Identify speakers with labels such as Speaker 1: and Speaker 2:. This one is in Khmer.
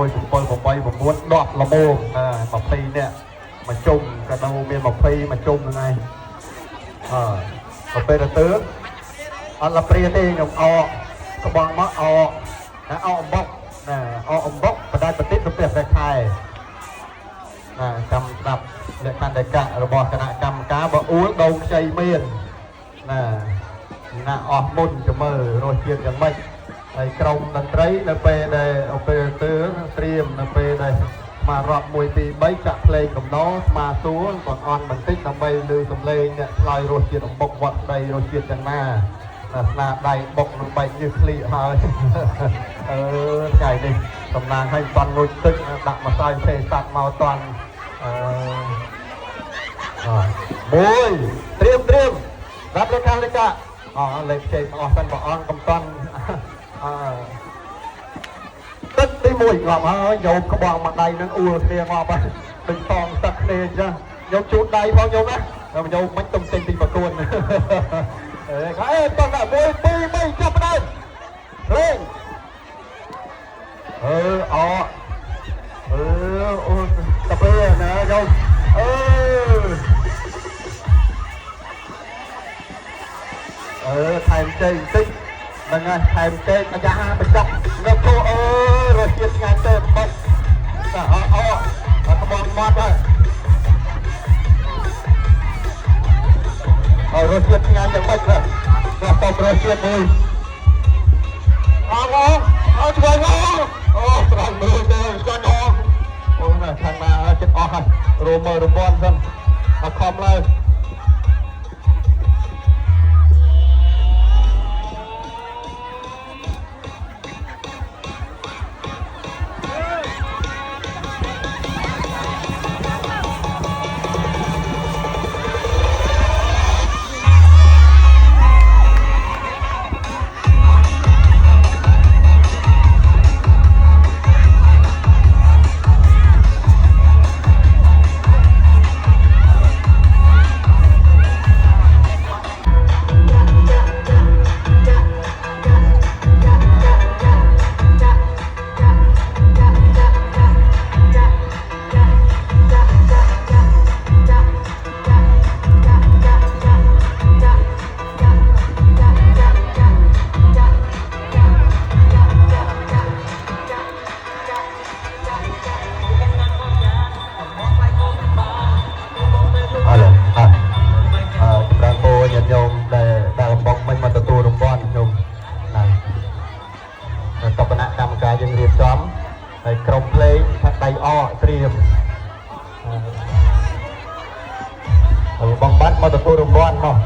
Speaker 1: មួយ7 8 9 10ល្មម20នេះមកជុំក៏នៅមាន20មកជុំហ្នឹងហើយទៅពេលទៅអត់ឡាព្រាទេខ្ញុំអកក្បងមកអកអំបុកអកអំបុកបដាច់បន្តិចទៅពេលខែចាំស្ដាប់លក្ខន្តិកៈរបស់គណៈកម្មការបើអួលដងខ្ចីមានណាអស់មុនចាំមើលរសជាតិយ៉ាងម៉េចហើយក្រុមតន្ត្រីនៅពេលដែលអូពេរទ័រត្រៀមនៅពេលដែលមករាប់1 2 3ចាក់ភ្លេងកំណោស្មាសួរcònអន់បន្តិចដើម្បីលើសំឡេងអ្នកឆ្លើយរសជាតិអំបុកវត្តដីរសជាតិយ៉ាងណាស្នាដៃបុកនឹងបែកញើសឃ្លីហើយថ្ងៃនេះតំណាងឲ្យតន់ងូចទឹកដាក់ម្សៅភេសជ្ជមកតន់មួយត្រៀមរាប់លេខាលេខលេខចេញអស់សិនបងអង្គកំតន់ទឹកទី1ងាប់ហើយយកក្បងមួយដៃនឹងអួលគ្នាងាប់ហើយដូចតងទឹកគ្នាអញ្ចឹងយកជូតដៃផងយកណាយកមិនទុំចេញពីប្រគួនតោះ1 2 3ចាប់ផ្ដើមលេងអូតាពេលណាយកថែមចេញបន្តិចហ្នឹងហើយថែមចេញអាយ៉ាបញ្ចុកនៅគោរសជាតិឆ្ងាញ់ទៅបុកក្បងមាត់ហើយរសជាតិឆ្ងាញ់យ៉ាងម៉េចទៅតបរសជាតិមួយអត់ឆ្ងាញ់ស្រង់មើលទៅឆ្ងាញ់ណាខាងណាចិត្តអស់ហើយរមើលរំពាន់សិនអត់ខំឡើយយើងរៀបចំហើយក្រុមភ្លេងថាដៃអត្រៀមបងបាត់មកទទួលរង្វាន់មក